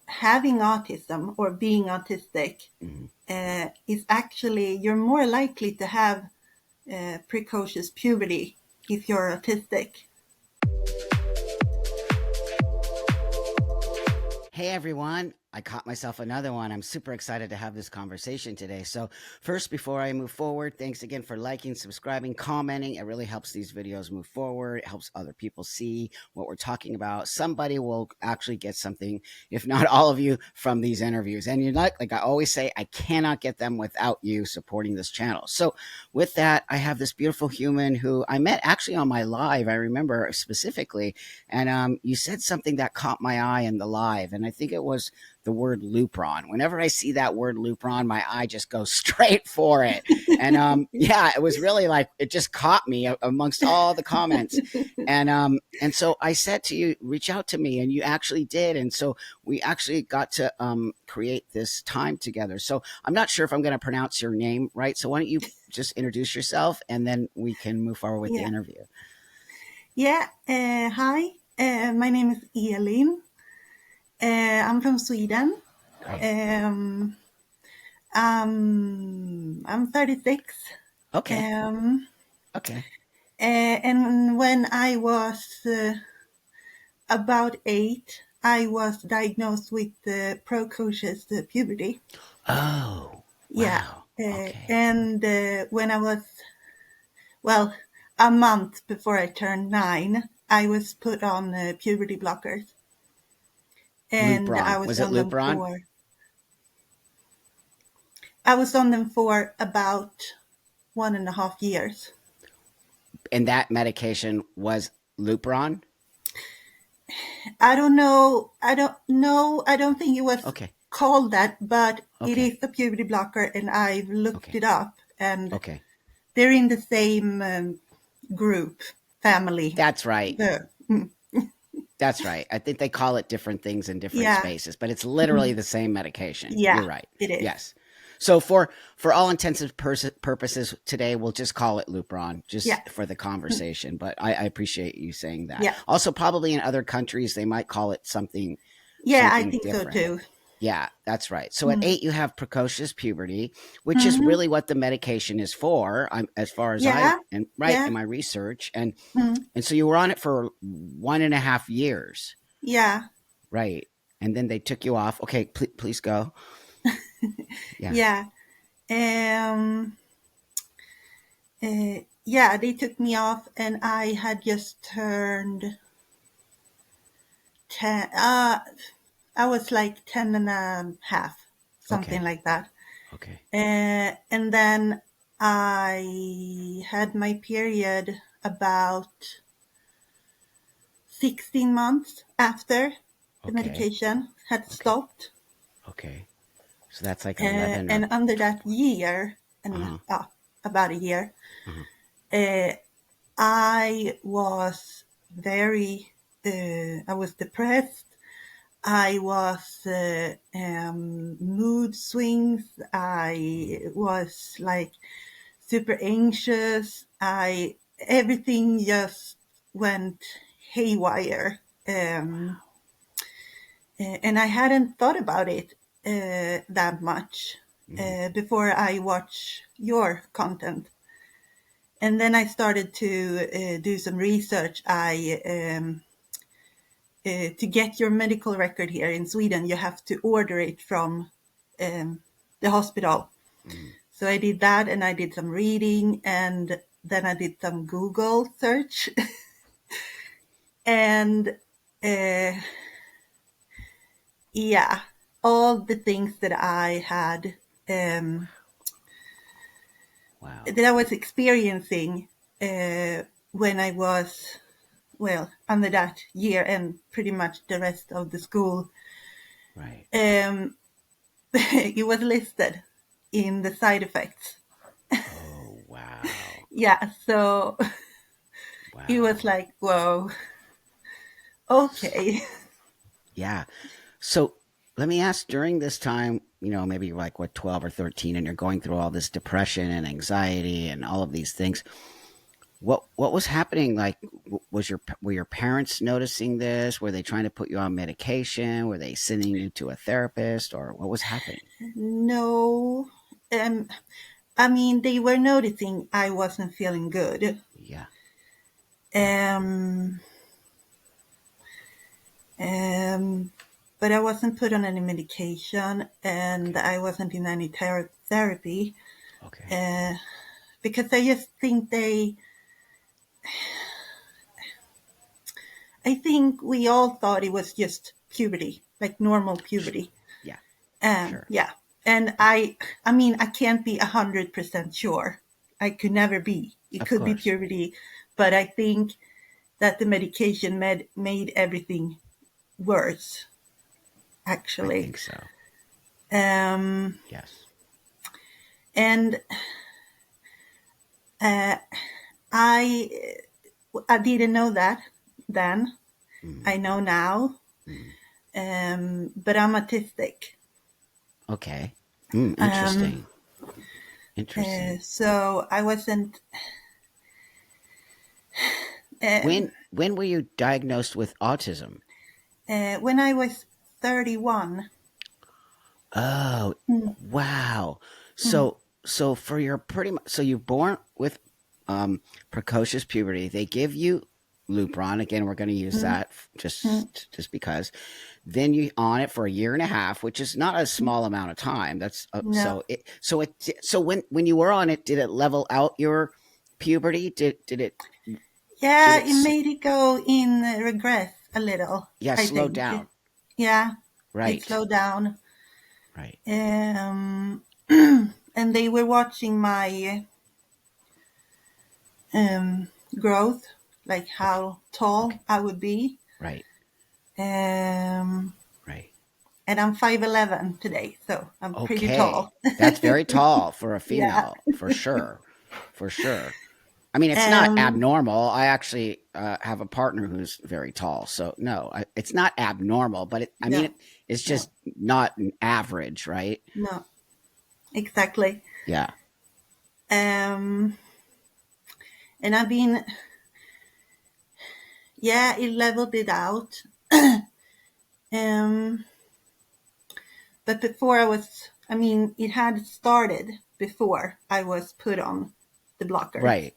having autism or being autistic is actually, you're more likely to have precocious puberty if you're autistic. Hey everyone, I caught myself another one. I'm super excited to have this conversation today. So first, before I move forward, thanks again for liking, subscribing, commenting. It really helps these videos move forward. It helps other people see what we're talking about. Somebody will actually get something, if not all of you, from these interviews. And you're not, like I always say, I cannot get them without you supporting this channel. So with that, I have this beautiful human who I met actually on my live. I remember specifically. And you said something that caught my eye in the live. And I think it was the word LUPRON. Whenever I see that word LUPRON, my eye just goes straight for it. And yeah, it was really like, it just caught me amongst all the comments. And so I said to you, reach out to me, and you actually did. And so we actually got to create this time together. So I'm not sure if I'm going to pronounce your name right. So why don't you just introduce yourself, and then we can move forward with the interview. Yeah. Hi, my name is Elin. I'm from Sweden. I'm 36. Okay. Okay. And when I was about 8, I was diagnosed with precocious puberty. Oh, yeah. Wow. Okay. And when I was, well, a month before I turned 9, I was put on puberty blockers. And LUPRON. I was it on them LUPRON? I was on them for about 1.5 years. And that medication was LUPRON? I don't know. I don't think it was called that, but it is a puberty blocker, and I've looked it up, and they're in the same group, family. That's right. That's right. I think they call it different things in different spaces, but it's literally the same medication. Yeah, you're right. It is. Yes. So for all intents and purposes today, we'll just call it LUPRON, just for the conversation. But I appreciate you saying that. Yeah. Also, probably in other countries, they might call it something. Yeah, something I think different. so too. Yeah, that's right. So at 8, you have precocious puberty, which is really what the medication is for, as far as in my research. And so you were on it for 1.5 years. Yeah. Right. And then they took you off. Okay, please go. Yeah. They took me off, and I had just turned 10. I was like 10 and a half, something like that. Okay. And then I had my period about 16 months after the medication had stopped. Okay. So that's like 11. And under that year, and about a year, I was I was depressed. I was mood swings. I was like super anxious. Everything just went haywire. And I hadn't thought about it that much before I watched your content. And then I started to do some research. To get your medical record here in Sweden, you have to order it from the hospital. So I did that, and I did some reading, and then I did some Google search. And all the things that I had that I was experiencing when I was under that year, and pretty much the rest of the school. Right. It was listed in the side effects. Oh, wow. Yeah, so it was like, whoa, okay. Yeah. So let me ask, during this time, maybe you're like, 12 or 13, and you're going through all this depression and anxiety and all of these things. What was happening? Like, were your parents noticing this? Were they trying to put you on medication? Were they sending you to a therapist, or what was happening? No, I mean, they were noticing I wasn't feeling good. Yeah. Um, but I wasn't put on any medication, and I wasn't in any therapy. Okay. Because I just think I think we all thought it was just puberty, like normal puberty. Yeah. Sure. Yeah. And I mean, I can't be 100% sure. I could never be. It Of could be course. puberty, but I think that the medication made everything worse, I actually. think so. Yes. And uh, I I didn't know that then. Mm. I know now. Mm. But I'm autistic. Okay. Um, Interesting. Interesting. so I wasn't. Um, When were you diagnosed with autism? when I was 31. Oh, Mm, wow. mm, So for your pretty much so you're born with precocious puberty. They give you LUPRON. Again, we're going to use mm, that mm, just because. Then you on it for a year and a half, which is not a mm. small amount of time. That's No. so when you were on it, did it level out your puberty? Did Yeah, it it made it go in regress a little, yeah, I slow think. down? Yeah, it Right. slowed down. Right. And they were watching my um, growth, like Okay. how tall Okay. I would be. Right. Um, Right. and I'm 5'11" today, so I'm pretty Okay. tall. That's very tall for a Yeah. female, for sure. For sure. I mean, it's not Um, abnormal. I actually have a partner who's very tall. So, no, it's not abnormal, but no, it's no, just not an average, right? no, exactly. Yeah. Um, and I've been, yeah, it leveled it out. Um, but before I mean, it had started before I was put on the blockers Right.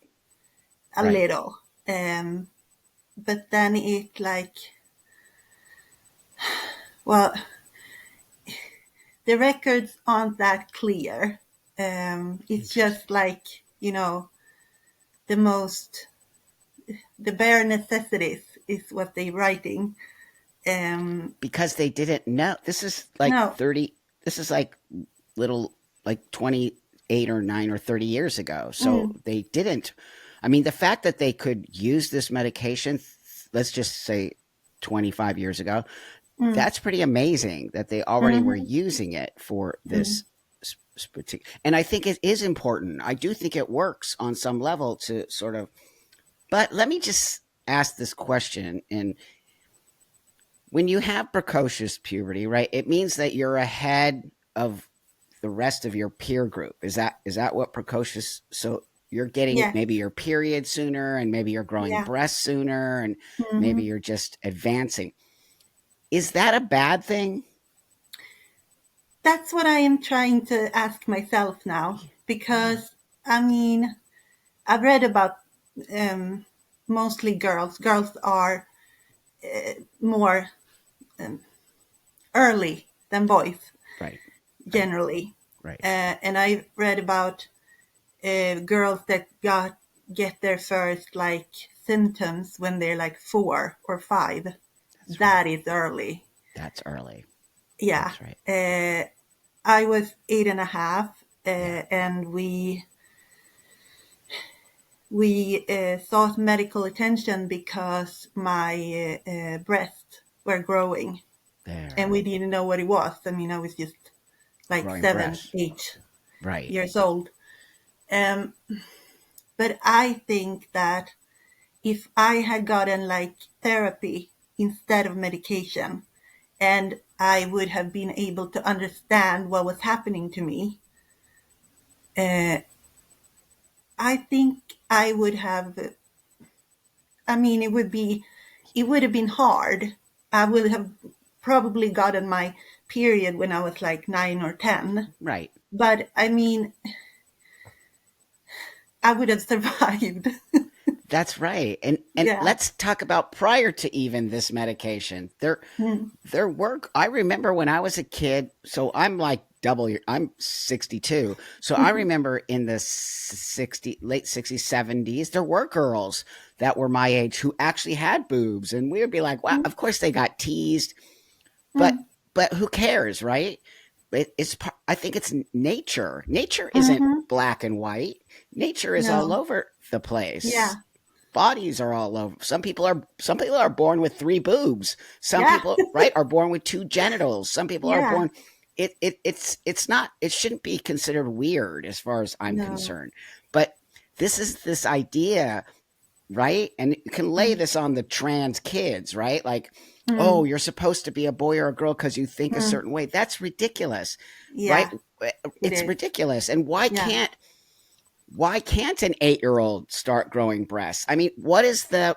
a Right. little. But then it like, well, the records aren't that clear. It's just Interesting. like, the most, the bare necessities is what they're writing. Because they didn't know. This is like No. 30, this is like little, like 28 or 9 or 30 years ago. So Mm, they didn't. I mean, the fact that they could use this medication, let's just say 25 years ago, mm, that's pretty amazing that they already were mm, using it for mm. this particular. And I think it is important. I do think it works on some level to sort of. But let me just ask this question. And when you have precocious puberty, right, it means that you're ahead of the rest of your peer group. Is that what precocious? So you're getting Yeah, maybe your period sooner, and maybe you're growing yeah. breasts sooner, and maybe Hmm. you're just advancing. Is that a bad thing? That's what I am trying to ask myself now Yeah. because I mean, I've read about um, mostly girls. Girls are more um, early than boys Right. Right. generally, Right. and I read about girls that get their first like symptoms when they're like 4 or 5. That's right. That is early. That's early. Yeah. That's right. I was 8.5, Yeah. and we sought medical attention because my breasts were growing, and There. we didn't know what it was. I mean, I was just like Growing seven, breasts. 8 Right. years old. Um, but I think that if I had gotten like therapy instead of medication, and I would have been able to understand what was happening to me, uh, I think I would have I mean, it would have been hard. I would have probably gotten my period when I was like 9 or 10. Right. But I mean, I would have survived. That's right. And Yeah. let's talk about prior to even this medication. Mm. There were, I remember when I was a kid, so I'm like I'm 62. So I remember in the late 60s, 70s, there were girls that were my age who actually had boobs, and we would be like, wow, Mm. of course they got teased, but Mm. who cares, right? I think it's nature. Nature isn't Mm-hmm. black and white. Nature is all No. over the place. Yeah. Bodies are all over. Some people are born with 3 boobs. Some Yeah. people, right, are born with 2 genitals. Some people are Yeah. born. It's not. It shouldn't be considered weird as far as I'm No. concerned. But this idea, right? And you can lay Mm. this on the trans kids, right? Like, oh, Mm. you're supposed to be a boy or a girl because you think a Mm. certain way. That's ridiculous, right? Yeah. It It's is. ridiculous. And why Yeah. can't an 8-year-old start growing breasts? I mean, what is the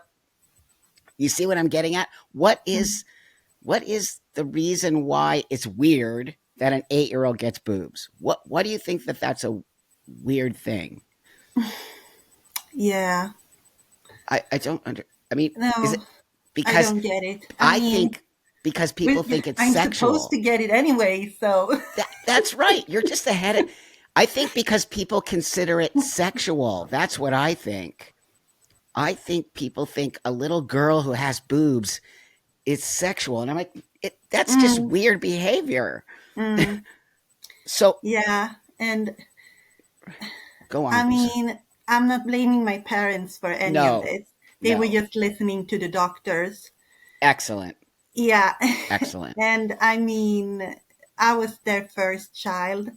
you see what I'm getting at? Mm. What is the reason why it's weird that an 8-year-old gets boobs? What do you think that's a weird thing? Yeah. I don't under I mean, is No, it I because don't get it. I I mean, think because people think it's I'm supposed to sexual. get it anyway, so. That's right. You're just ahead of I think because people consider it sexual. That's what I think. I think people think a little girl who has boobs is sexual, and I'm like, that's just Mm. weird behavior. Mm. So Yeah. And go I on. mean, I'm not blaming my parents for any of No, this. They were no. just listening to the doctors. Excellent, Yeah. excellent. And I mean, I was their first child,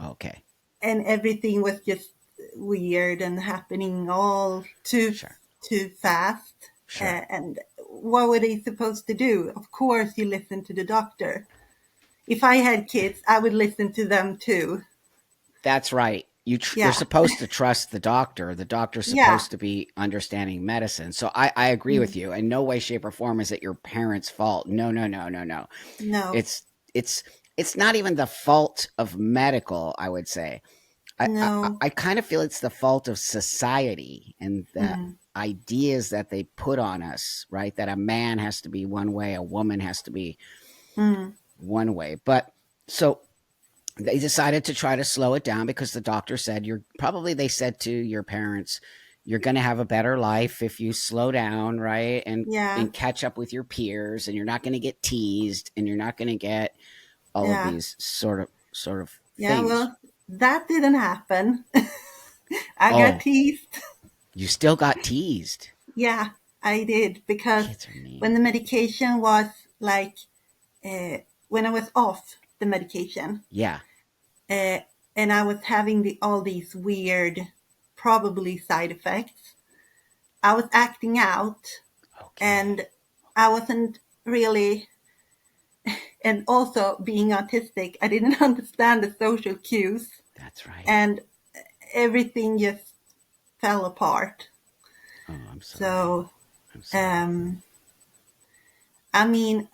Okay, and everything was just weird and happening all sure, too fast. sure. And what were they supposed to do? Of course, you listen to the doctor. If I had kids, I would listen to them too. That's right. You're Yeah. supposed to trust the doctor. The doctor's Yeah. supposed to be understanding medicine. So I agree with Mm. you. In no way, shape, or form is it your parents' fault. No, no, no, no, no. No. It's it's it's not even the fault of medical, I would say. No. I kind of feel it's the fault of society and the Mm. ideas that they put on us, right? That a man has to be one way, a woman has to be Mm. one way. But so they decided to try to slow it down because the doctor said they said to your parents, you're going to have a better life if you slow down, right? Yeah. And catch up with your peers, and you're not going to get teased, and you're not going to get all of Yeah. these sort of Yeah. things. Well, that didn't happen. I got Oh, teased. you still got teased. Yeah, I did, because Kids are when mean. the medication was like, uh, when I was off the medication, Yeah. uh, and I was having all these weird, probably side effects, I was acting out, Okay. and I wasn't really, and also being autistic, I didn't understand the social cues, That's right. and everything just fell apart. Oh, I'm sorry. So, I'm sorry. um, I mean,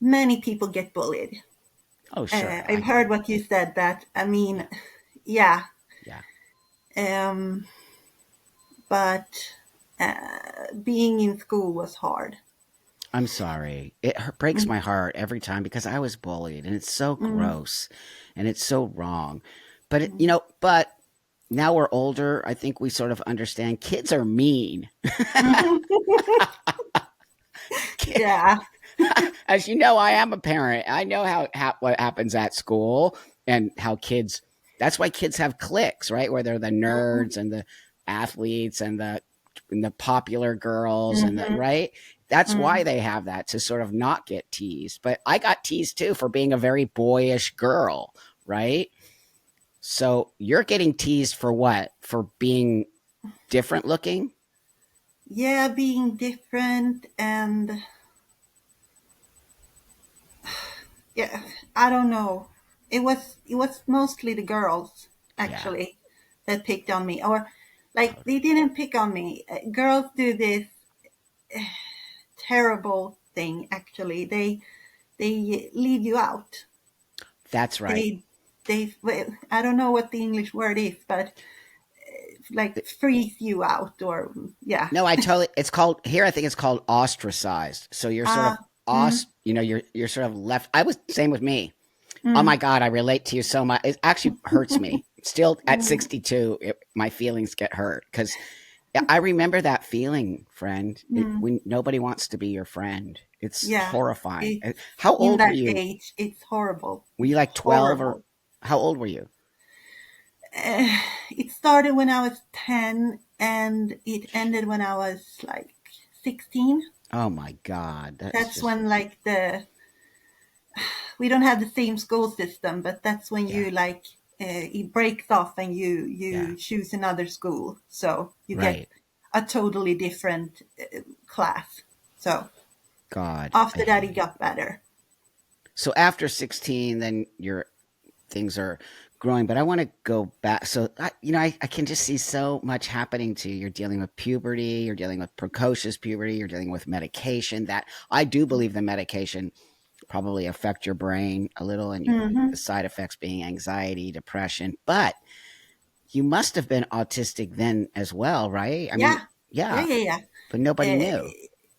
many people get bullied. Oh, sure. I I've get heard it. what you said, that, I Yeah. mean, yeah, Yeah. um, but being in school was hard. I'm sorry. It breaks Mm. my heart every time because I was bullied and it's so Mm. gross and it's so wrong. But Mm. but now we're older, I think we sort of understand kids are mean. Yeah. As you know, I am a parent. I know what happens at school and how kids. That's why kids have cliques, right? Where they're the nerds and the athletes and the popular girls and the Mm-hmm. right. That's why Mm. they have that, to sort of not get teased. But I got teased too for being a very boyish girl, right? So you're getting teased for what? For being different looking? Yeah, being different, and yeah, I don't know. It was mostly the girls, Yeah. actually, that picked on me. Or Like, they didn't pick on me. Girls do this terrible thing, actually. They leave you out. That's right. I don't know what the English word is, but like freeze you out, or yeah. No, I totally. It's called here. I think it's called ostracized. So you're sort of Mm, You know, you're sort of left. I was same with me. Oh my mm, God, I relate to you so much. It actually hurts me. Still at mm, 62, my feelings get hurt because I remember that feeling, friend. mm. When nobody wants to be your friend, it's Yeah, horrifying. it's How in old were that you? age, it's horrible. Were you It's like 12 or horrible. how old were you? It started when I was 10 and it ended when I was like 16. Oh my God, that's That's just when like we don't have the same school system, but that's when yeah, you like it breaks off and yeah, you choose another school, so you get right. a totally different class. So God, after that, it got better. so after 16, then your things are growing. But I want to go back. So, I can just see so much happening to you. You're dealing with puberty, you're dealing with precocious puberty, you're dealing with medication. That I do believe the medication probably affect your brain a little, and the Hmm. side effects being anxiety, depression. But you must have been autistic then as well, right? I mean, Yeah, yeah, yeah, yeah, but nobody yeah. knew.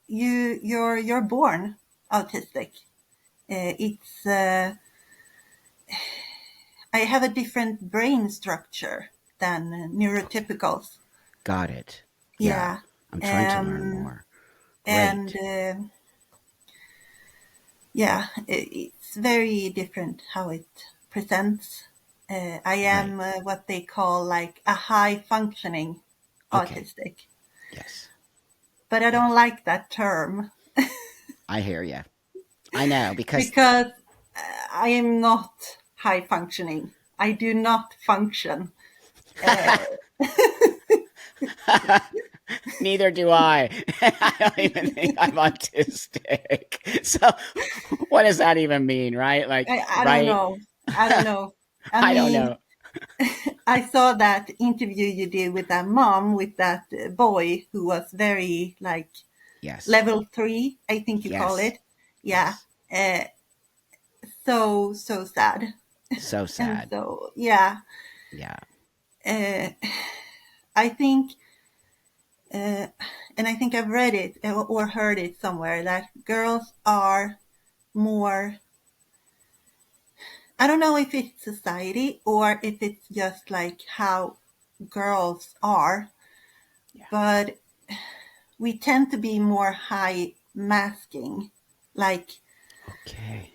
You're born autistic. It's I have a different brain structure than Okay, neurotypicals. got it. Yeah, Yeah. I'm trying to learn Um, more. and Great. yeah, it's very different how it presents. I Right. am what they call like a high functioning Okay. autistic, Yes. but I don't Yes. like that term I hear you. I know because because I am not high functioning. I do not function. Uh, neither do I. I don't even think I'm autistic. So, what does that even mean, right? Like, I don't right? know. I don't know. I I don't mean, know. I saw that interview you did with that mom with that boy who was very like Yes. level 3, I think you call Yes. it. Yeah. Yes. Uh, so sad. So And sad. so, yeah, Yeah. uh, I think, uh, and I think I've read it or heard it somewhere that girls are more, I don't know if it's society or if it's just like how girls are, Yeah. but we tend to be more high masking. Like, Okay.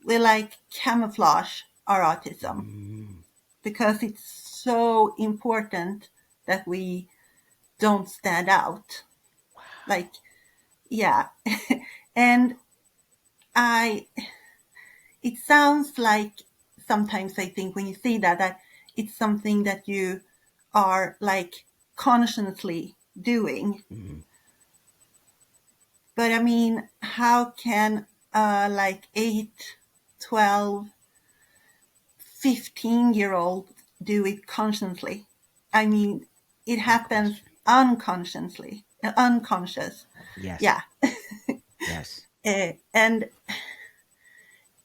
we like camouflage our autism Mm, because it's so important that we don't stand out. Like, yeah. And I, it sounds like sometimes I think when you see that it's something that you are like consciously doing. mm, But I mean, how can like 8, 12, 15-year-old do it consciously? I mean, it no happens question. unconsciously, unconscious. Yes. Yeah. Yes. And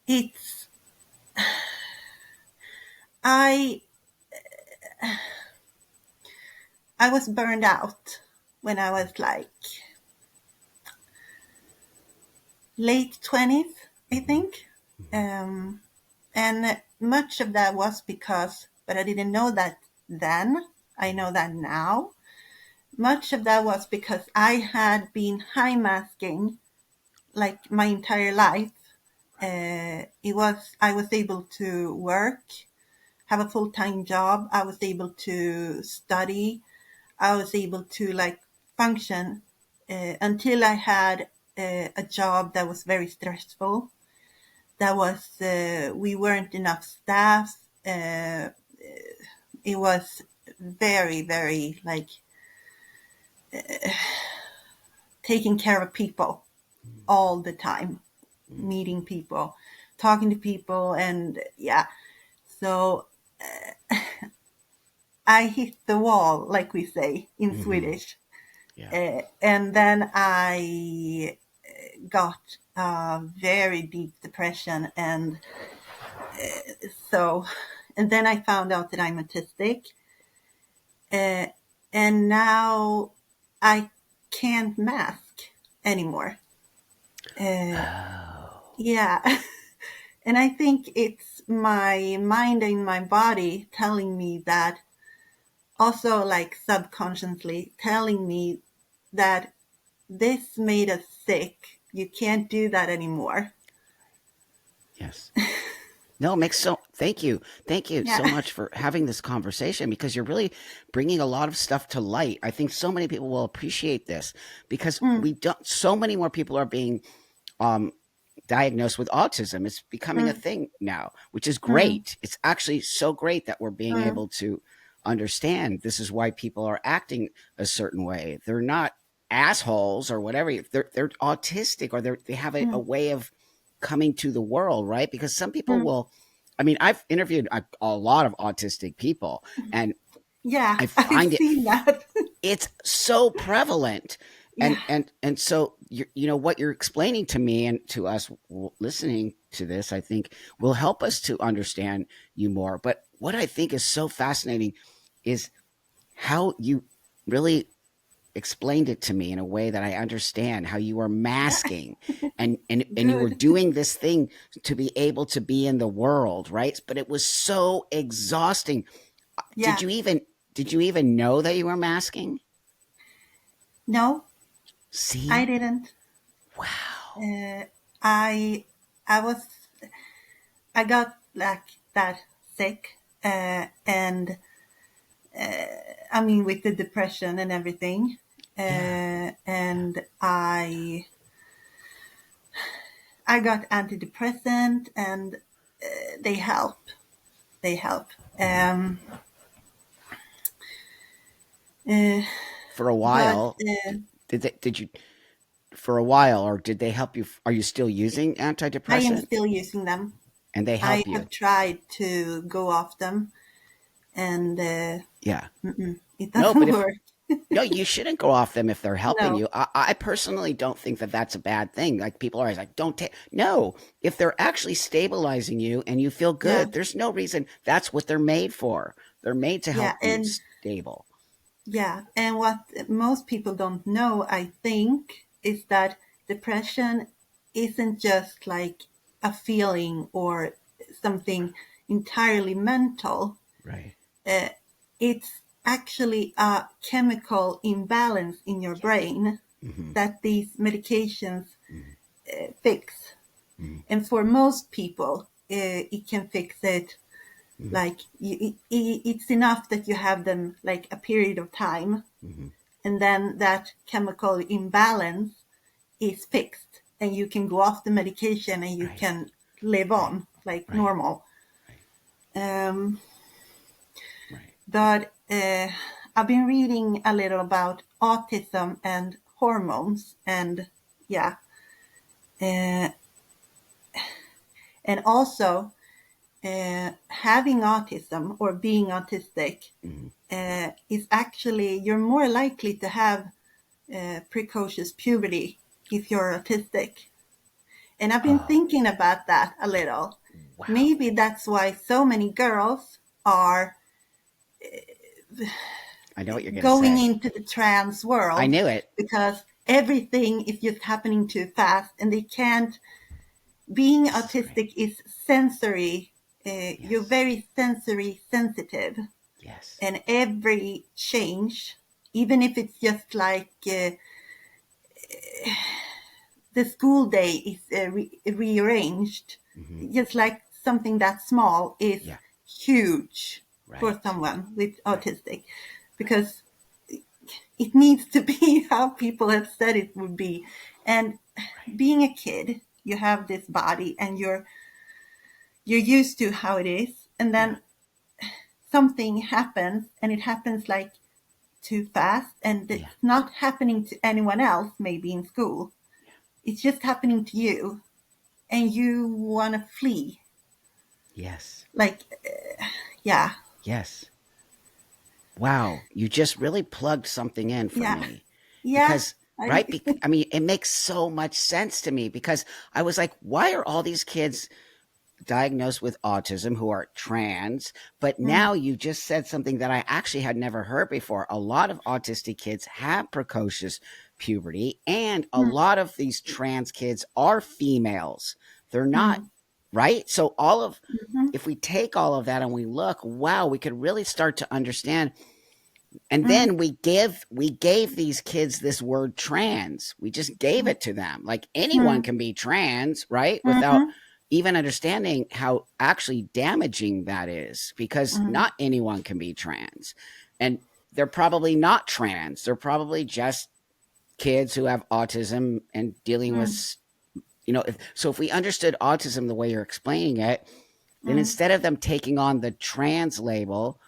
it's, I, I was burned out when I was like late 20s, I Hmm. think. Um, and much of that was because, but I didn't know that then. I know that now. Much of that was because I had been high masking like my entire life. I was able to work, have a full-time job. I was able to study. I was able to like function until I had a job that was very stressful. That was we weren't enough staff. It was very very like taking care of people all the time, Mm. meeting people, talking to people, and yeah. So I hit the wall, like we say in Swedish. Yeah. And then I got very deep depression. And and then I found out that I'm autistic. And now I can't mask anymore. Yeah. And I think it's my mind and my body telling me that, also like subconsciously telling me that this made us sick. You can't do that anymore. Yes. No, it makes thank you. Thank you so Yeah. much for having this conversation, because you're really bringing a lot of stuff to light. I think so many people will appreciate this, because we don't, so many more people are being um, diagnosed with autism. It's becoming a Mm, thing now, which is mm, great. It's actually so great that we're being mm, able to understand this is why people are acting a certain way. They're not assholes or whatever. They're autistic, or they have a mm, way of coming to the world, right? Because some people mm. will, I mean, I've interviewed a lot of autistic people, and Yeah, I I've find seen that. it's so prevalent. Yeah. And so you know what you're explaining to me and to us listening to this, I think will help us to understand you more. But what I think is so fascinating is how you really explained it to me in a way that I understand, how you were Yeah. masking and you were Good. doing this thing to be able to be in the world, right? But it was so exhausting. Did Yeah. you even did you even know that you were masking? No, I See? didn't. Wow. Uh, I I was I got like that sick, and I mean with the depression and everything, Yeah. Yeah. and I got antidepressant, and they help. They help. Mhm. Um, uh, For a but while, did you for a while, or did they help you? Are you still using I am antidepressant still using them. and they I help you? have tried to go off them, and Yeah. it No, doesn't but if work. no, you shouldn't go off them if they're helping No. you. I personally don't think that that's a bad thing. Like people are always like, don't take. No, if they're actually stabilizing you and you feel Yeah. good, there's no reason. That's what they're made for. They're made to Yeah. help you stable. And what most people don't know, I think, is that depression isn't just like a feeling or something entirely mental. Right. Uh, it's actually a chemical imbalance in your Yes. brain Mm-hmm. that these medications Mm-hmm. fix. Mm-hmm. And for most people, it can fix it. Mm-hmm. Like it's enough that you have them like a period of time, Mm-hmm. and then that chemical imbalance is fixed, and you can go off the medication and you Right. can live Right. on like Right. normal. Right. Um, Right. but I've been reading a little about autism and hormones, and yeah, uh, and also having autism or being autistic Mm-hmm. is actually you're more likely to have precocious puberty if you're autistic. And I've been Oh, thinking about that a little. wow. Maybe that's why so many girls are I know what you're going to going say. into the trans I world, knew it. because everything is just happening too fast, and they can't. Being This is great. autistic is sensory. You're Yes. very sensory sensitive, Yes. and every change, even if it's just like the school day is rearranged, Mm-hmm. just like something that small is Yeah. huge for Right. someone with Right. autistic, because it needs to be how people have said it would be. And Right. being a kid, you have this body, and you're used to how it is, and Yeah. then something happens, and it happens like too fast, and Yeah. it's not happening to anyone else maybe in school. Yeah. It's just happening to you, and you want to flee. Yes. Like, yeah. Yes. Wow, you just really plugged something in for Yeah. me. Yeah. Because, right? I mean, it makes so much sense to me because I was like, why are all these kids diagnosed with autism who are trans? But now you just said something that I actually had never heard before. A lot of autistic kids have precocious puberty, and a lot of these trans kids are females. They're not, right? So all of, if we take all of that and we look, wow, we could really start to understand. And then we gave these kids this word trans. We just gave it to them. Like anyone can be trans, right? Without even understanding how actually damaging that is, because not anyone can be trans. And they're probably not trans. They're probably just kids who have autism and dealing with, if we understood autism the way you're explaining it, then instead of them taking on the trans label,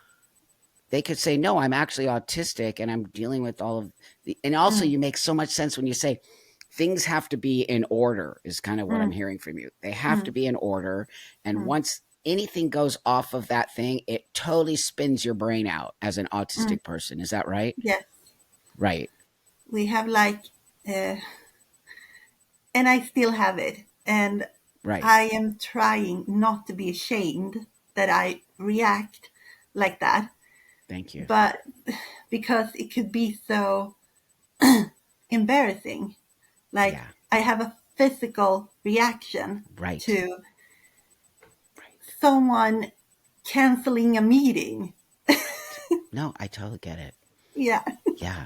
they could say, no, I'm actually autistic and I'm dealing with all of the, and also you make so much sense when you say things have to be in order, is kind of what I'm hearing from you. They have to be in order. And once anything goes off of that thing, it totally spins your brain out as an autistic person. Is that right? Yes. Right. We have like, and I still have it. And Right. I am trying not to be ashamed that I react like that. Thank you. But because it could be so embarrassing. Like I have a physical reaction to someone canceling a meeting. No, I totally get it. Yeah. Yeah.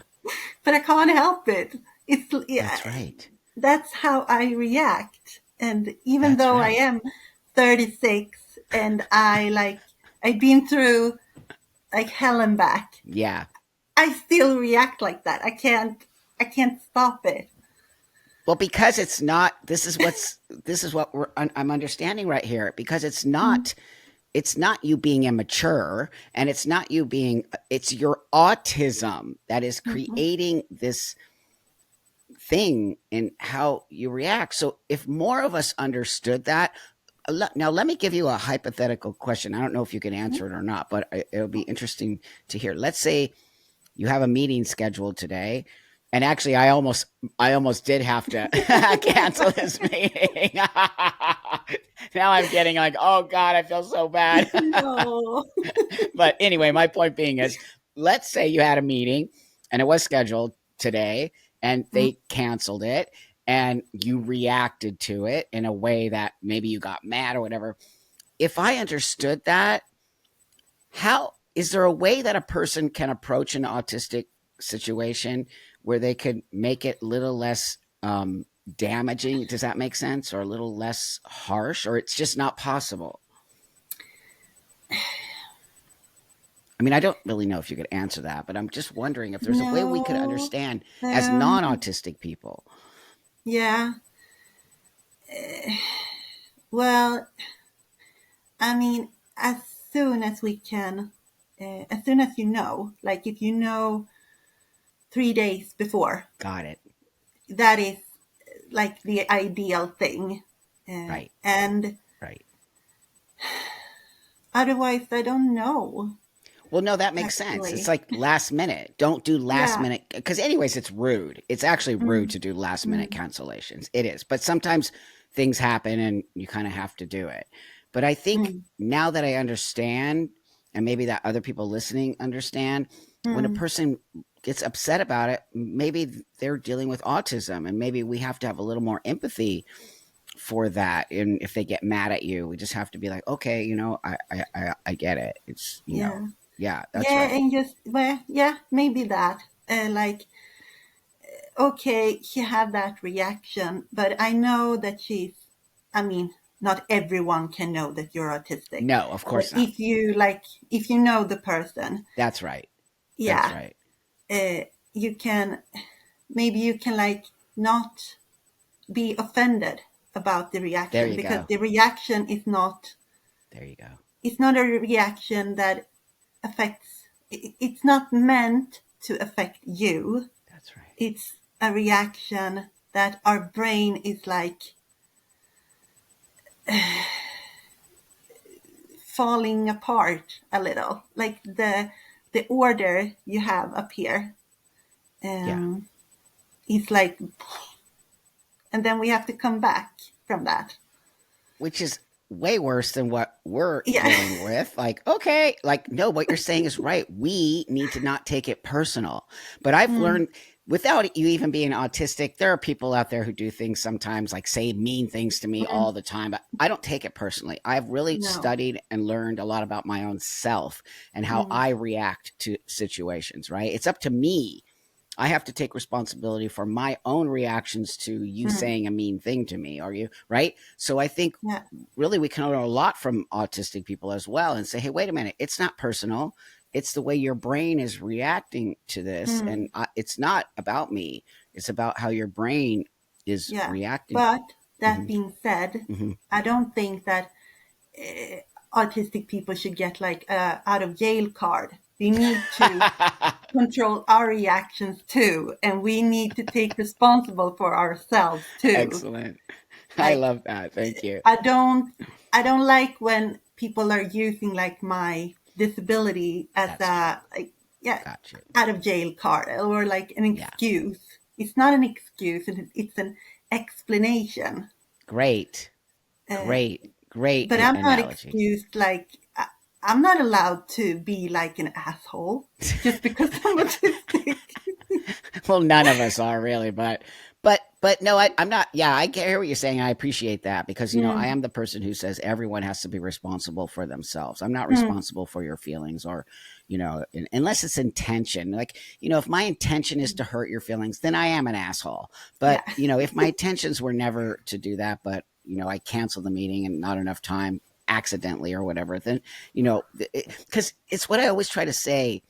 But I can't help it. That's right. That's how I react. And even though I am 36 and I've been through like hell and back. Yeah. I still react like that. I can't stop it. Well, because it's not, this is what I'm understanding right here, because it's not you being immature, and it's not you being, it's your autism that is creating this thing in how you react. So if more of us understood that, now let me give you a hypothetical question. I don't know if you can answer it or not, but it'll be interesting to hear. Let's say you have a meeting scheduled today, and actually I almost did have to cancel this meeting. Now I'm getting like, oh God, I feel so bad. No. But anyway, my point being is, let's say you had a meeting and it was scheduled today and they canceled it, and you reacted to it in a way that maybe you got mad or whatever. If I understood that, how is there a way that a person can approach an autistic situation where they could make it a little less damaging? Does that make sense? Or a little less harsh? Or it's just not possible? I mean, I don't really know if you could answer that, but I'm just wondering if there's a way we could understand as non-autistic people. Yeah. Well, I mean, as soon as we can, as soon as you know, like if you know 3 days before. Got it. That is like the ideal thing. Right. And right. Otherwise, I don't know. Well, no, that makes sense. It's like last minute. Don't do last minute, because anyways, it's rude. It's actually rude to do last minute cancellations. It is. But sometimes things happen and you kind of have to do it. But I think now that I understand, and maybe that other people listening understand, when a person gets upset about it, maybe they're dealing with autism, and maybe we have to have a little more empathy for that. And if they get mad at you, we just have to be like, okay, I get it. It's, know. Yeah, that's right. And just, maybe that. Okay, she had that reaction, but I know that not everyone can know that you're autistic. No, of course not. If you know the person. That's right. Yeah. That's right. You can not be offended about the reaction, because the reaction is not. There you go. It's not a reaction that affects. It's not meant to affect you. That's right. It's a reaction that our brain is like falling apart a little. Like the the order you have up here. It's like, and then we have to come back from that. Which is way worse than what we're dealing with. Like, okay, like, no, what you're saying is right. We need to not take it personal. But I've learned, without you even being autistic, there are people out there who do things sometimes, like say mean things to me all the time. But I don't take it personally. I've really studied and learned a lot about my own self and how I react to situations, right? It's up to me. I have to take responsibility for my own reactions to you saying a mean thing to me. Are you right? So I think really we can learn a lot from autistic people as well, and say, hey, wait a minute, it's not personal. It's the way your brain is reacting to this, and it's not about me. It's about how your brain is reacting. But that being said, I don't think that autistic people should get like a out of jail card. We need to control our reactions too, and we need to take responsible for ourselves too. Excellent. I love that. Thank you. I don't like when people are using like my disability as out of jail card or like an excuse. It's not an excuse, it's an explanation. Great. But I'm not excused. Like I'm not allowed to be like an asshole just because I'm autistic. Well, none of us are really, but no, I'm not. Yeah, I hear what you're saying. I appreciate that because, you know, I am the person who says everyone has to be responsible for themselves. I'm not responsible for your feelings or, you know, unless it's intention. Like, you know, if my intention is to hurt your feelings, then I am an asshole. But, you know, if my intentions were never to do that, but, you know, I cancel the meeting and not enough time accidentally or whatever, then, you know, because it's what I always try to say,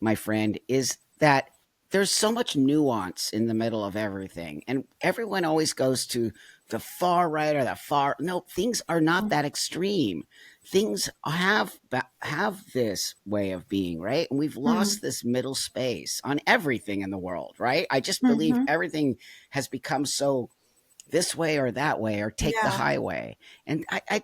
my friend, is that there's so much nuance in the middle of everything. And everyone always goes to the far right or the far, no, things are not that extreme. Things have this way of being, right? And we've lost this middle space on everything in the world, right? I just believe everything has become so this way or that way, or take the highway. And I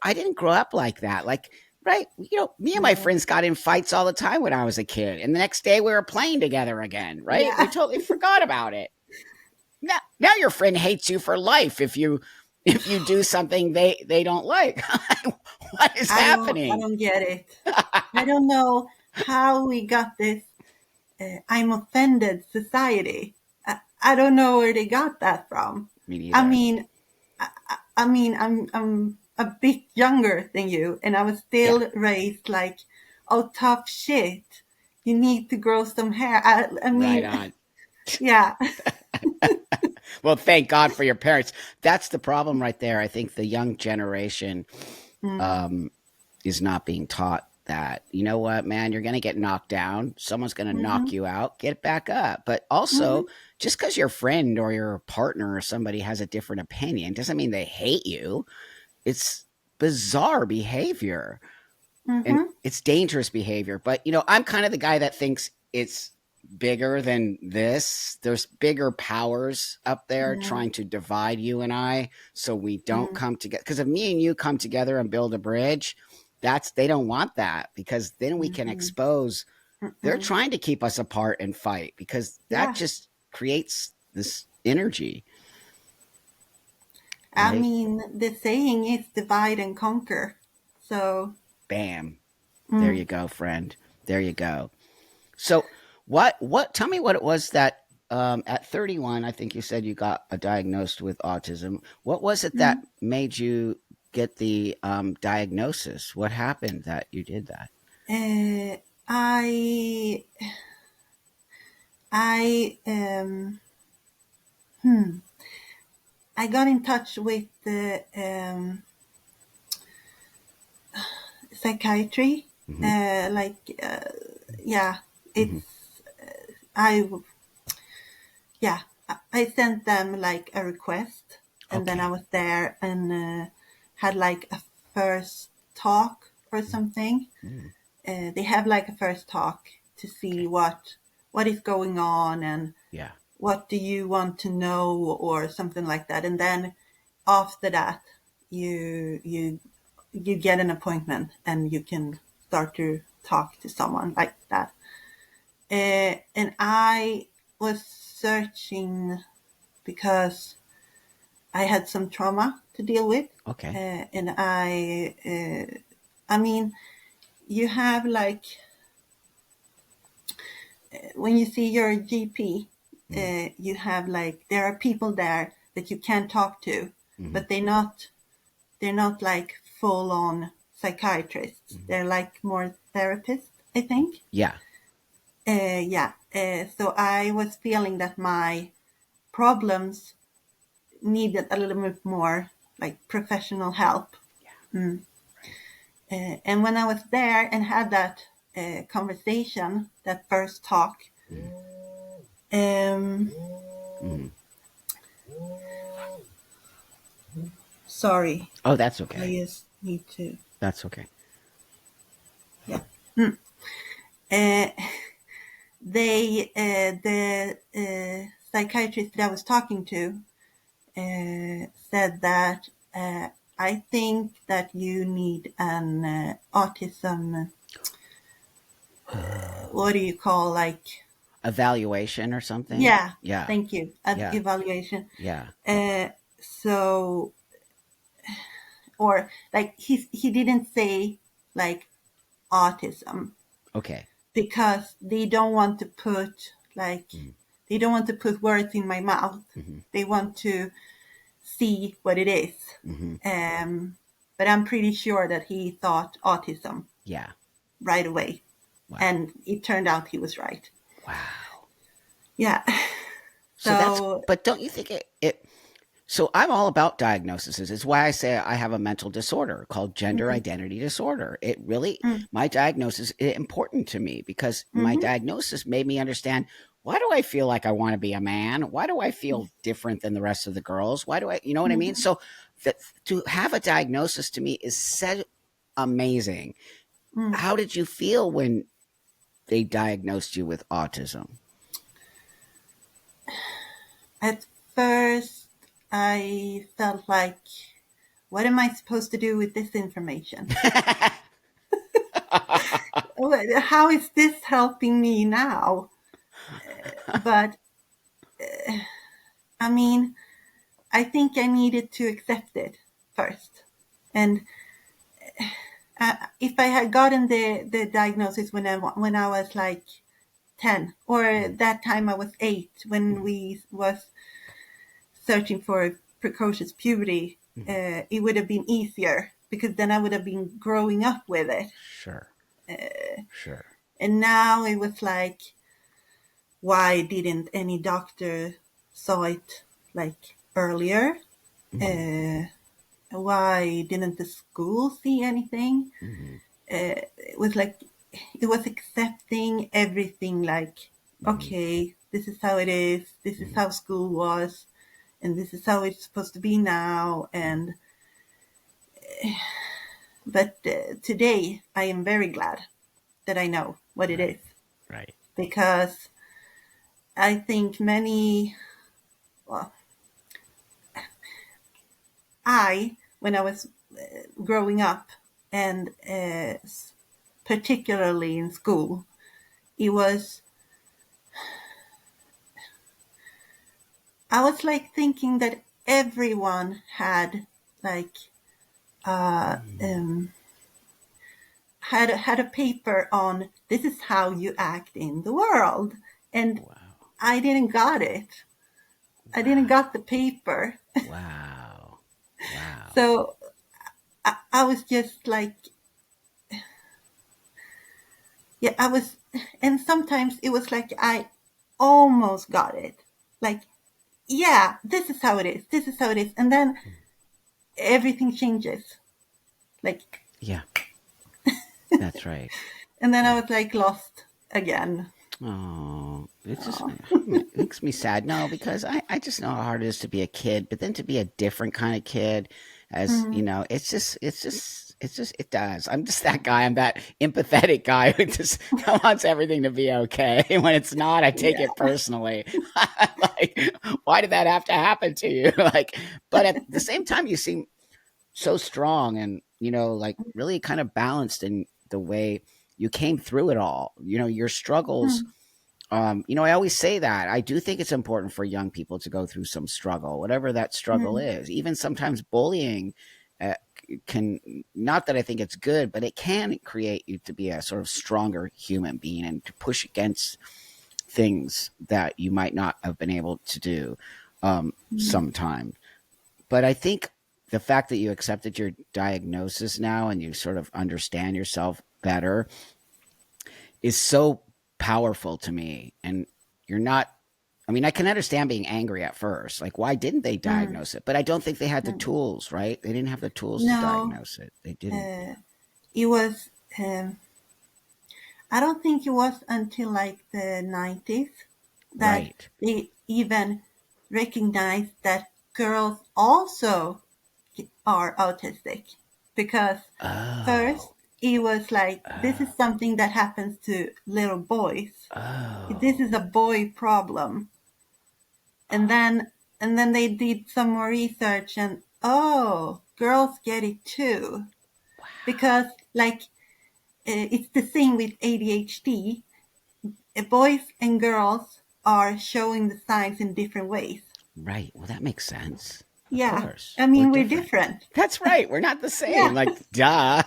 didn't grow up like that. Like, right. You know, me and my friends got in fights all the time when I was a kid. And the next day we were playing together again, right? Yeah. We totally forgot about it. Now your friend hates you for life if you do something they don't like. What is happening? I don't get it. I don't know how we got this I'm offended society. I don't know where they got that from. Me neither. I mean, I'm a bit younger than you, and I was still raised like, oh, tough shit. You need to grow some hair. I mean, right on. Yeah. Well, thank God for your parents. That's the problem right there. I think the young generation is not being taught that, you know what, man, you're going to get knocked down. Someone's going to knock you out. Get back up. But also, just because your friend or your partner or somebody has a different opinion doesn't mean they hate you. It's bizarre behavior. And it's dangerous behavior. But, you know, I'm kind of the guy that thinks it's bigger than this. There's bigger powers up there trying to divide you and I, so we don't come together. Because if me and you come together and build a bridge, they don't want that, because then we can expose. They're trying to keep us apart and fight, because that just creates this energy. Right? I mean, the saying is divide and conquer. So bam. There you go, friend. There you go. So tell me what it was that at 31, I think you said you got diagnosed with autism. What was it that made you get the diagnosis? What happened that you did that? I got in touch with the psychiatry. I sent them like a request, and then I was there and had like a first talk or something. They have like a first talk to see what is going on and what do you want to know or something like that. And then after that, you get an appointment and you can start to talk to someone like that. And I was searching because I had some trauma to deal with. Okay. And I mean, you have like, when you see your GP, you have like, there are people there that you can't talk to, but they're not like full on psychiatrists. They're like more therapists, I think. Yeah. Yeah. So I was feeling that my problems needed a little bit more like professional help. Yeah. And when I was there and had that conversation, that first talk, sorry. Oh, that's okay. I just need to. That's okay. Yeah. The psychiatrist that I was talking to said that I think that you need an autism. What do you call, like, evaluation or something? Yeah. Yeah. Thank you. Yeah. Evaluation. Yeah. So, or like he didn't say like autism. Okay. Because they don't want to put like they don't want to put words in my mouth. They want to see what it is. But I'm pretty sure that he thought autism. Yeah. Right away. Wow. And it turned out he was right. Wow. Yeah. But don't you think it so I'm all about diagnoses. It's why I say I have a mental disorder called gender identity disorder. It really, my diagnosis is important to me because my diagnosis made me understand, why do I feel like I want to be a man? Why do I feel different than the rest of the girls? Why do I, you know what I mean? So to have a diagnosis to me is so amazing. How did you feel when they diagnosed you with autism? At first, I felt like, what am I supposed to do with this information? How is this helping me now? But, I mean, I think I needed to accept it first. And if I had gotten the diagnosis when I was like 10, or that time I was 8, when we was searching for precocious puberty, it would have been easier because then I would have been growing up with it. Sure. Sure. And now it was like, why didn't any doctor saw it like earlier? Why didn't the school see anything? It was like, it was accepting everything like, okay, this is how it is. This is how school was. And this is how it's supposed to be now. And but today I am very glad that I know what it is. Right. Because I think many, well, when I was growing up, and particularly in school, I was like thinking that everyone had like had a paper on, this is how you act in the world, and I didn't got it. I didn't got the paper. Wow. So I was just like, yeah, I was, and sometimes it was like I almost got it. Like, yeah, this is how it is. This is how it is. And then everything changes. Like, yeah, that's right. And then I was like lost again. Oh, it just makes me sad. No, because I just know how hard it is to be a kid, but then to be a different kind of kid, as you know, it does. I'm just that guy. I'm that empathetic guy who just wants everything to be okay. And when it's not, I take it personally. Like, why did that have to happen to you? Like, but at the same time, you seem so strong and, you know, like really kind of balanced in the way you came through it all. Your struggles. I always say that I do think it's important for young people to go through some struggle, whatever that struggle is. Even sometimes bullying can, not that I think it's good, but it can create you to be a sort of stronger human being and to push against things that you might not have been able to do sometime. But I think the fact that you accepted your diagnosis now and you sort of understand yourself better is so powerful to me. And you're not, I mean, I can understand being angry at first. Like, why didn't they diagnose it? But I don't think they had the tools, right? They didn't have the tools to diagnose it. They didn't. It was, I don't think it was until like the 90s that they even recognized that girls also are autistic. Because first it was like, this is something that happens to little boys. This is a boy problem. And then they did some more research and girls get it too. Wow. Because like it's the same with ADHD. Boys and girls are showing the signs in different ways. Right. Well, that makes sense. Yeah. Of course. I mean, we're different. That's right. We're not the same. Yeah. Like, duh.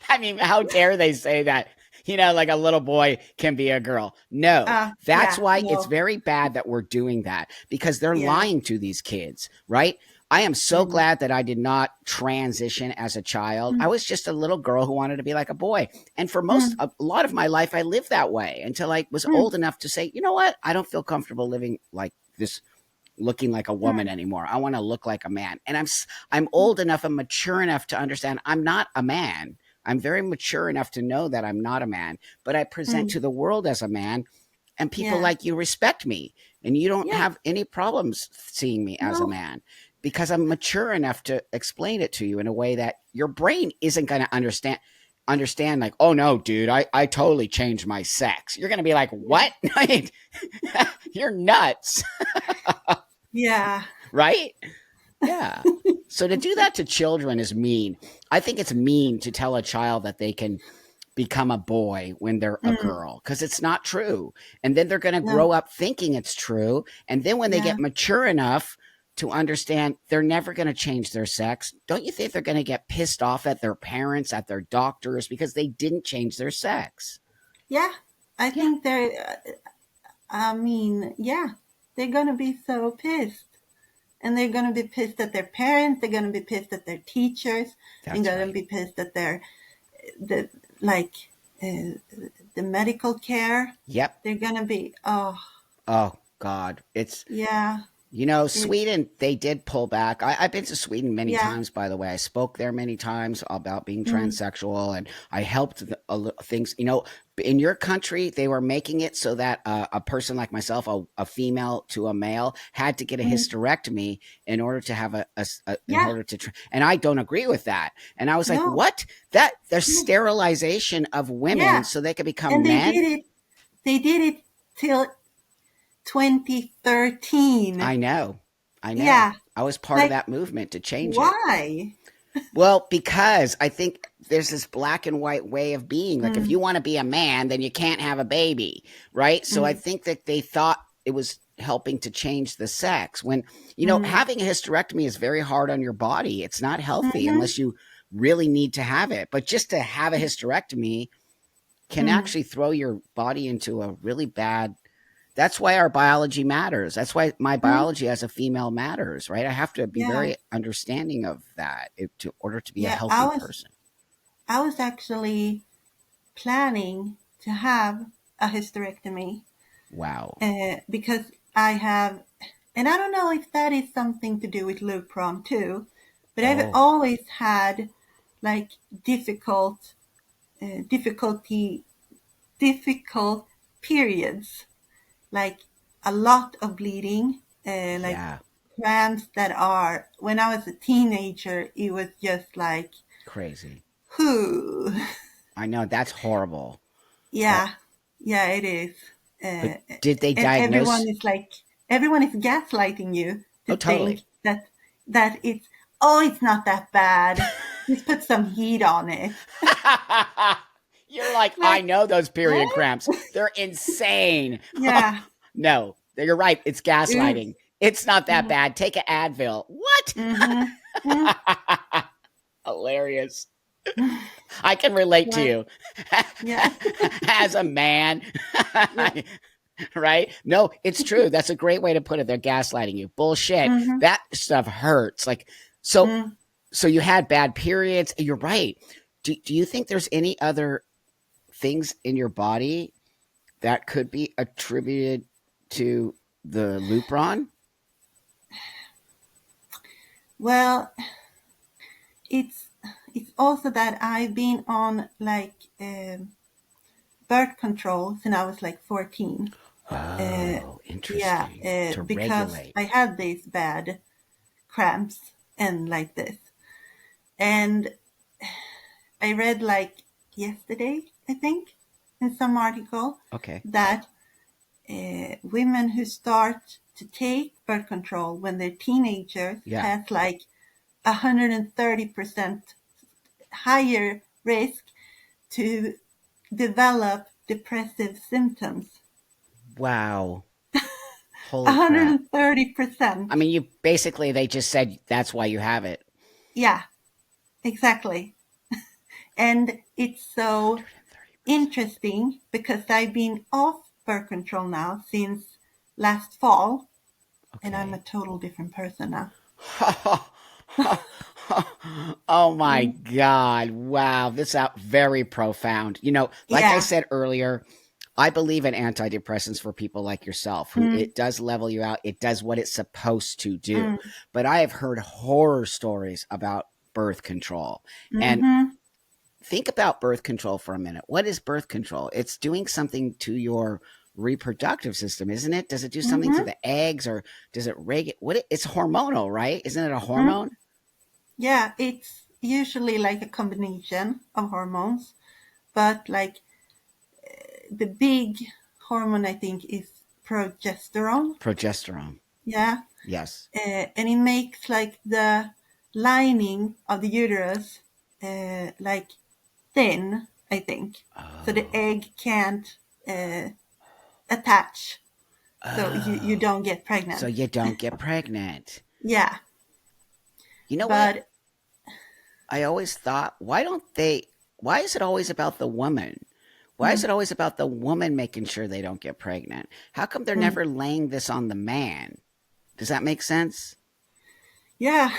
I mean, how dare they say that? Like a little boy can be a girl. No, that's why it's very bad that we're doing that, because they're lying to these kids, right? I am so glad that I did not transition as a child. I was just a little girl who wanted to be like a boy. And for a lot of my life, I lived that way until I was old enough to say, you know what? I don't feel comfortable living like this, looking like a woman anymore. I want to look like a man. And I'm old enough and mature enough to understand I'm not a man. I'm very mature enough to know that I'm not a man, but I present to the world as a man, and people like you respect me, and you don't have any problems seeing me as a man, because I'm mature enough to explain it to you in a way that your brain isn't going to understand like, oh no, dude, I totally changed my sex. You're going to be like, what? You're nuts. Yeah. Right? Yeah. So to do that to children is mean. I think it's mean to tell a child that they can become a boy when they're a girl, because it's not true. And then they're going to grow up thinking it's true. And then when they get mature enough to understand they're never going to change their sex, don't you think they're going to get pissed off at their parents, at their doctors, because they didn't change their sex? Yeah. I think they're going to be so pissed. And they're going to be pissed at their parents. They're going to be pissed at their teachers. They're going to be pissed at the medical care. Yep. They're going to be, Oh, God. Sweden, they did pull back. I've been to Sweden many times, by the way. I spoke there many times about being transsexual, and I helped things. In your country, they were making it so that a person like myself, a female to a male, had to get a hysterectomy in order to have and I don't agree with that. And I was like, what? There's sterilization of women so they could become and men. They did it till 2013. I know. Yeah. I was part of that movement to change it. Why? Well, because I think there's this black and white way of being. Like, if you want to be a man, then you can't have a baby, right? So I think that they thought it was helping to change the sex. When, having a hysterectomy is very hard on your body. It's not healthy unless you really need to have it. But just to have a hysterectomy can actually throw your body into a really bad. That's why our biology matters. That's why my biology as a female matters, right? I have to be very understanding of that in order to be a healthy person. I was actually planning to have a hysterectomy. Wow. Because I have, and I don't know if that is something to do with LUPRON too, but I've always had like difficult periods. Like a lot of bleeding, cramps that are, when I was a teenager, it was just like crazy. Whew. I know, that's horrible. Yeah, it is. Did they diagnose? Everyone is gaslighting you to totally. think that it's not that bad. Just put some heat on it. You're like, I know those period cramps. They're insane. Yeah. No, you're right. It's gaslighting. It's not that bad. Take an Advil. What? Hilarious. I can relate to you. Yeah. As a man. Right? No, it's true. That's a great way to put it. They're gaslighting you. Bullshit. That stuff hurts. Like, so you had bad periods. You're right. Do you think there's any other things in your body that could be attributed to the LUPRON? Well, it's also that I've been on like birth control since I was like 14. Oh, interesting. Yeah, to because regulate. I had these bad cramps and like this. And I read like yesterday, I think, in some article that women who start to take birth control when they're teenagers has like 130% higher risk to develop depressive symptoms. Wow. 130%. I mean, they just said that's why you have it. Yeah, exactly. And it's so interesting because I've been off birth control now since last fall, and I'm a total different person now. Oh my God. Wow. This is very profound. You know, like I said earlier, I believe in antidepressants for people like yourself who it does level you out. It does what it's supposed to do. But I have heard horror stories about birth control. And think about birth control for a minute. What is birth control? It's doing something to your reproductive system, isn't it? Does it do something to the eggs, or does it regulate? It's hormonal, right? Isn't it a hormone? Yeah, it's usually like a combination of hormones, but like the big hormone, I think, is progesterone. Progesterone. Yeah. Yes. And it makes like the lining of the uterus like thin, I think. So the egg can't attach. So you don't get pregnant. So you don't get pregnant. Yeah. You know what? I always thought, why is it always about the woman? Why is it always about the woman making sure they don't get pregnant? How come they're never laying this on the man? Does that make sense? Yeah.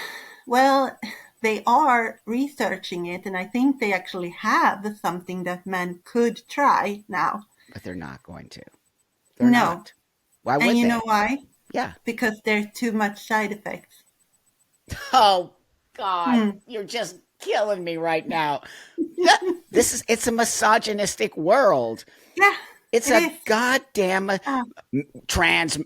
Well, they are researching it, and I think they actually have something that men could try now. But they're not going to. They're not. Why would they? And you know why? Yeah. Because there's too much side effects. Oh, God. You're just killing me right now. It's a misogynistic world. Yeah. It's a goddamn trans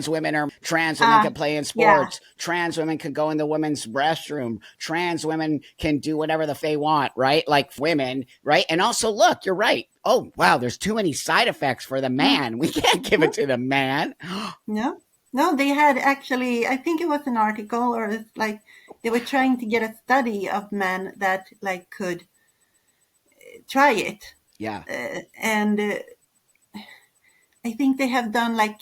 women can play in sports. Yeah. Trans women can go in the women's restroom. Trans women can do whatever they want, right? Like women, right? And also, look, you're right. Oh, wow, there's too many side effects for the man. We can't give it to the man. No, they had actually, I think it was an article, or it's like they were trying to get a study of men that like could try it. Yeah. And I think they have done like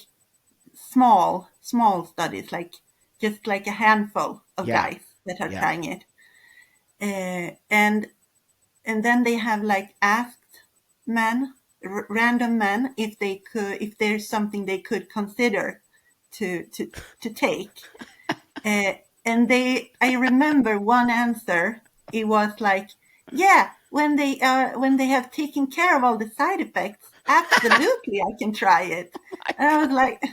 small studies, like just like a handful of guys that are trying it. And then they have like asked men, random men, if there's something they could consider to take. And I remember one answer. It was like, yeah, when they have taken care of all the side effects, absolutely, I can try it. And I was like,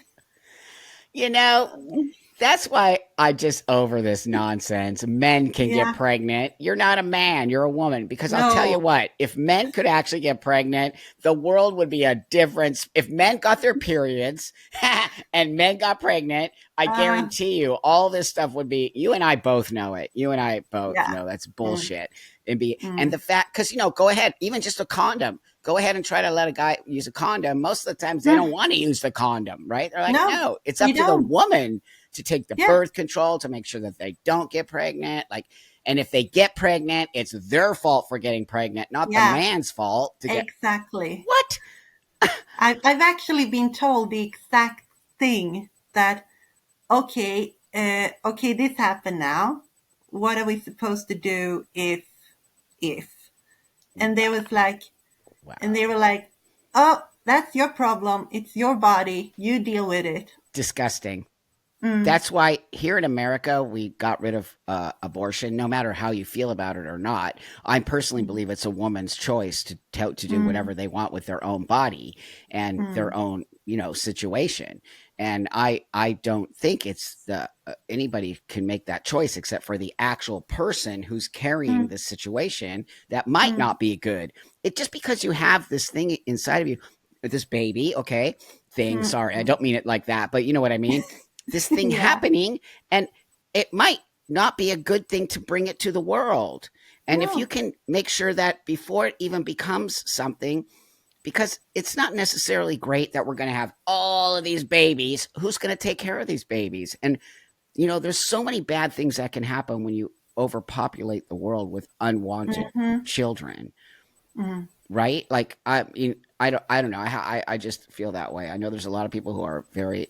you know, that's why I just over this nonsense. Men can get pregnant. You're not a man. You're a woman. Because I'll tell you what, if men could actually get pregnant, the world would be a difference. If men got their periods and men got pregnant, I guarantee you all this stuff would be, you and I both know it. You and I both know that's bullshit. And the fact, because, go ahead, even just a condom. Go ahead and try to let a guy use a condom. Most of the times they don't want to use the condom, right? They're like, no, it's up to the woman to take the birth control, to make sure that they don't get pregnant. Like, and if they get pregnant, it's their fault for getting pregnant, not the man's fault. Exactly. What? I've actually been told the exact thing that, okay, this happened now. What are we supposed to do if? And they was like, and they were like, oh, that's your problem. It's your body. You deal with it. Disgusting. That's why here in America, we got rid of abortion, no matter how you feel about it or not. I personally believe it's a woman's choice to do whatever they want with their own body and their own, situation. And I don't think it's anybody can make that choice except for the actual person who's carrying this situation that might not be good. It just because you have this thing inside of you, this baby, sorry, I don't mean it like that, but you know what I mean? This thing happening, and it might not be a good thing to bring it to the world. And if you can make sure that before it even becomes something, because it's not necessarily great that we're going to have all of these babies, who's going to take care of these babies? And, there's so many bad things that can happen when you overpopulate the world with unwanted children. Right? Like, I don't know. I just feel that way. I know there's a lot of people who are very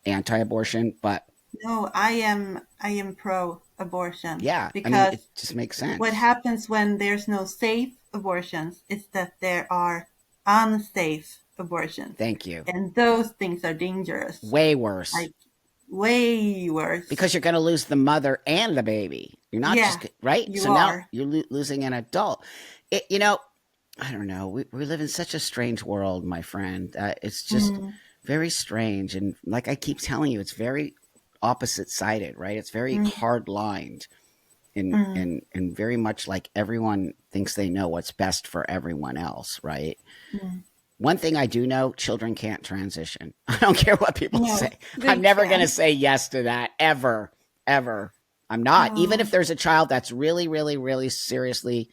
anti-abortion, but no, I am pro-abortion. Yeah, because it just makes sense. What happens when there's no safe abortions is that there are unsafe abortions. Thank you. And those things are dangerous. Way worse. Like, way worse. Because you're going to lose the mother and the baby. You're not just right. So now you're losing an adult. I don't know. We live in such a strange world, my friend. It's just very strange. And like I keep telling you, it's very opposite sided, right? It's very hard lined and very much like everyone thinks they know what's best for everyone else, right? One thing I do know, children can't transition. I don't care what people say. I'm never going to say yes to that ever, ever. I'm not. Even if there's a child that's really, really, really seriously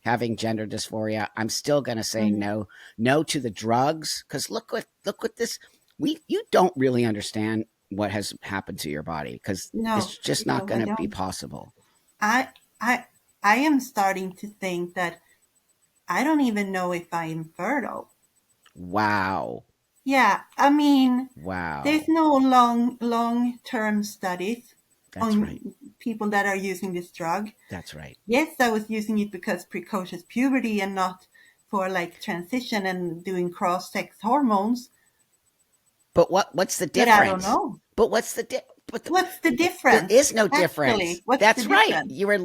having gender dysphoria, I'm still going to say no to the drugs. Because look what this. You don't really understand what has happened to your body because it's just not going to be possible. I am starting to think that I don't even know if I'm fertile. Wow. Yeah, I mean, wow. There's no long-term studies on people that are using this drug. That's right. Yes, I was using it because precocious puberty and not for like transition and doing cross-sex hormones. But what's the difference? But I don't know. But what's the what's the difference? There is no difference. That's right. You were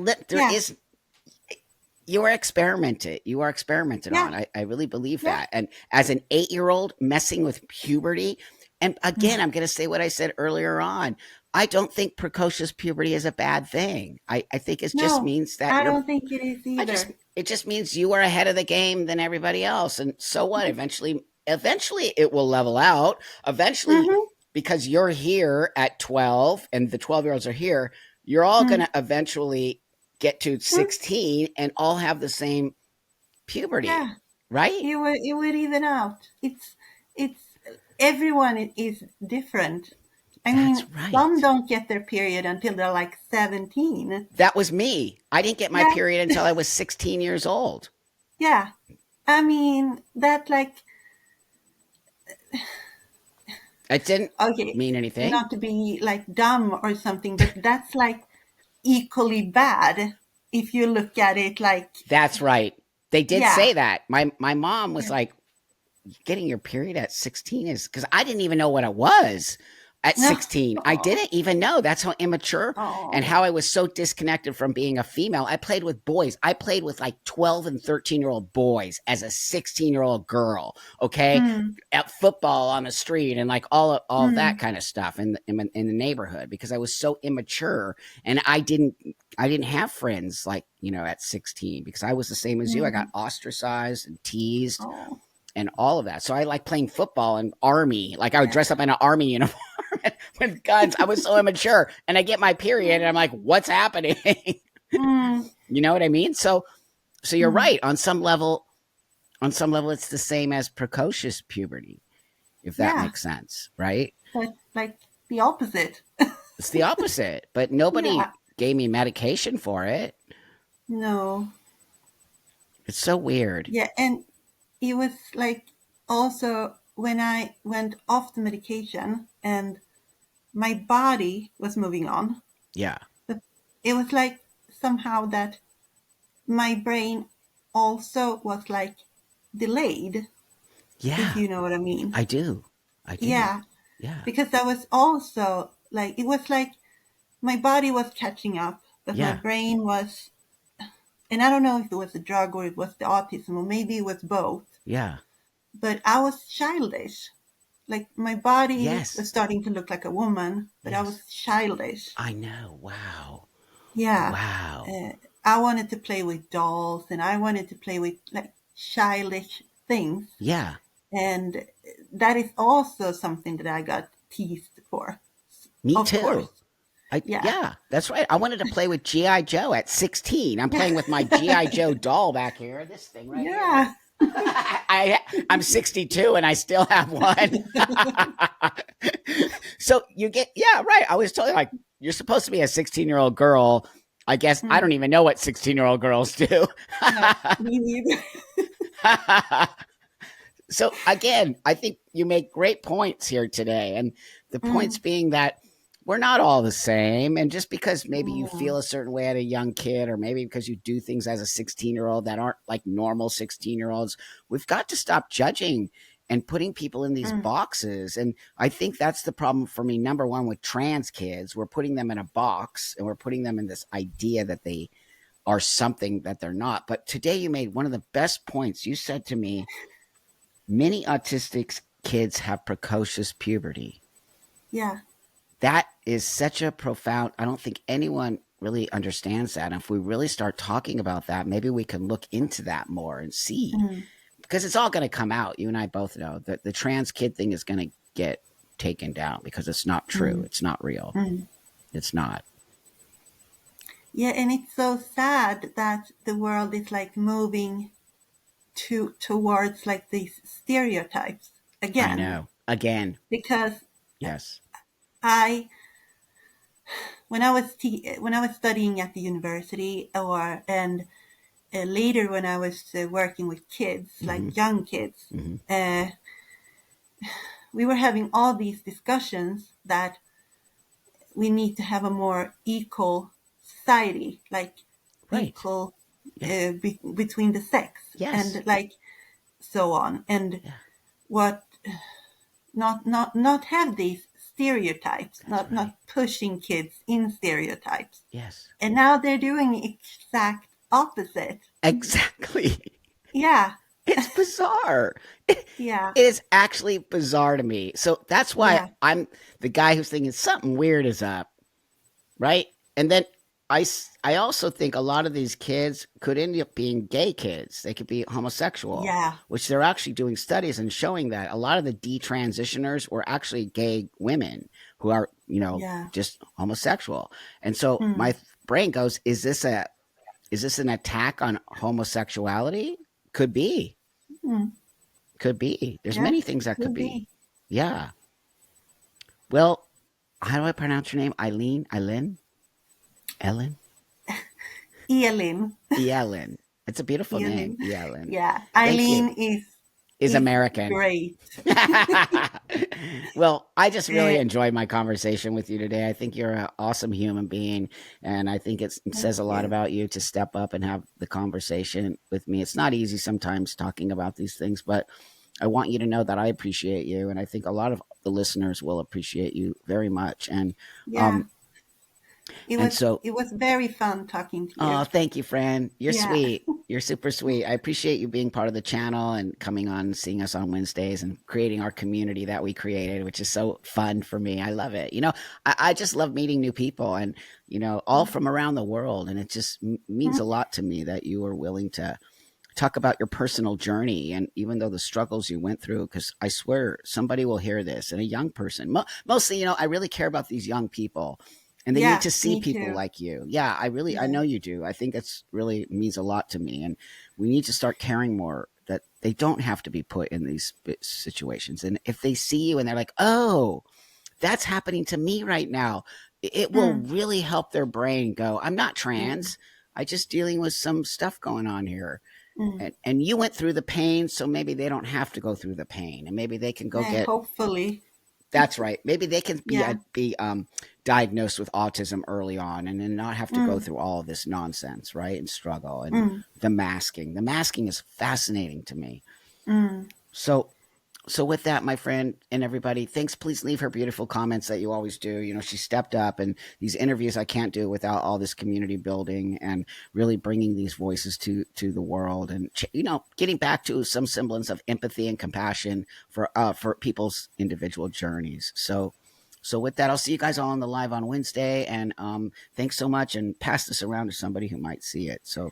you are experimented. You are experimented on. I really believe that. And as an 8-year-old messing with puberty, and again, I'm going to say what I said earlier on. I don't think precocious puberty is a bad thing. I think it just means that I don't think it is either. It just means you are ahead of the game than everybody else. And so what? Eventually it will level out. Eventually, because you're here at 12 and the 12-year-olds are here, you're all going to eventually get to 16 and all have the same puberty, right? It would even out. It's everyone is different. I mean, some don't get their period until they're like 17. That was me. I didn't get my period until I was 16 years old. Yeah. I mean, that like... It didn't mean anything. Not to be like dumb or something, but that's like equally bad if you look at it like... That's right. They did say that. My mom was like, getting your period at 16 is... Because I didn't even know what it was. At 16, I didn't even know. That's how immature and how I was so disconnected from being a female. I played with boys. I played with like 12 and 13-year-old boys as a 16-year-old girl, at football on the street and like all of that kind of stuff in the neighborhood because I was so immature and I didn't have friends like, at 16 because I was the same as you. I got ostracized and teased. And all of that. So I like playing football and army. Like I would dress up in an army uniform with guns. I was so immature. And I get my period and I'm like, what's happening? You know what I mean? So you're right. On some level, it's the same as precocious puberty, if that makes sense, right? But like the opposite. It's the opposite. But nobody Yeah. gave me medication for it. No. It's so weird. Yeah, and it was like also when I went off the medication and my body was moving on. Yeah. But it was like somehow that my brain also was like delayed, if Yeah. you know what I mean. I do. I do. Yeah, Yeah. because I was also like, it was like my body was catching up, but my Yeah. brain was, and I don't know if it was a drug or it was the autism or maybe it was both, Yeah. but I was childish. Like my body Yes. was starting to look like a woman, but I Yes. was childish. I know. Wow. Yeah. Wow. I wanted to play with dolls and I wanted to play with like childish things. Yeah. And that is also something that I got teased for. Me Of course. too. Yeah. Yeah, that's right. I wanted to play with G.I. Joe at 16. I'm playing with my G.I. Joe doll back here. This thing right Yeah. here. I'm 62 and I still have one. So you get, yeah, right. I was totally like, you're supposed to be a 16-year-old girl. I guess I don't even know what 16-year-old girls do. No, me neither. So again, I think you make great points here today. And the points being that we're not all the same. And just because maybe you feel a certain way at a young kid, or maybe because you do things as a 16-year-old that aren't like normal 16-year-olds, we've got to stop judging and putting people in these boxes. And I think that's the problem for me. Number one, with trans kids, we're putting them in a box and we're putting them in this idea that they are something that they're not. But today you made one of the best points. You said to me, many autistic kids have precocious puberty. Yeah. That is such a profound, I don't think anyone really understands that. And if we really start talking about that, maybe we can look into that more and see, because it's all going to come out. You and I both know that the trans kid thing is going to get taken down because it's not true. It's not real. It's not. Yeah. And it's so sad that the world is like moving towards like these stereotypes again. I know. Again. Because yes. When I was studying at the university, and later when I was working with kids, like young kids, we were having all these discussions that we need to have a more equal society, like equal between the sex, and like so on, and what not have these stereotypes, not pushing kids in stereotypes. Yes. And now they're doing the exact opposite. Exactly. Yeah. It's bizarre. Yeah. It is actually bizarre to me. So that's why I'm the guy who's thinking something weird is up. Right? And then I also think a lot of these kids could end up being gay kids. They could be homosexual. Yeah. Which they're actually doing studies and showing that a lot of the detransitioners were actually gay women who are, just homosexual. And so my brain goes, is this an attack on homosexuality? Could be. Could be. There's many things that could be. Yeah. Well, how do I pronounce your name? Elin? Elin? Elin. It's a beautiful name. Elin. Yeah. Elin is American. Great. Well, I just really enjoyed my conversation with you today. I think you're an awesome human being, and I think it says a lot about you to step up and have the conversation with me. It's not easy sometimes talking about these things, but I want you to know that I appreciate you, and I think a lot of the listeners will appreciate you very much. And it was very fun talking to you. Oh, thank you, friend. You're sweet. You're super sweet. I appreciate you being part of the channel and coming on and seeing us on Wednesdays and creating our community that we created, which is so fun for me. I love it. I just love meeting new people and, all from around the world. And it just means a lot to me that you are willing to talk about your personal journey. And even though the struggles you went through, because I swear somebody will hear this, and a young person, mostly, I really care about these young people. And they need to see people like you. Yeah, I know you do. I think it's really means a lot to me. And we need to start caring more that they don't have to be put in these situations. And if they see you and they're like, oh, that's happening to me right now, it will really help their brain go, I'm not trans. I just dealing with some stuff going on here. And you went through the pain, so maybe they don't have to go through the pain, and maybe they can go get. Hopefully, that's right. Maybe they can be diagnosed with autism early on, and then not have to go through all of this nonsense, right? And struggle and the masking. The masking is fascinating to me. So with that, my friend and everybody, thanks. Please leave her beautiful comments that you always do. You know, she stepped up, and these interviews I can't do without all this community building and really bringing these voices to the world, and you know, getting back to some semblance of empathy and compassion for people's individual journeys. So with that, I'll see you guys all on the live on Wednesday, and thanks so much, and pass this around to somebody who might see it. So.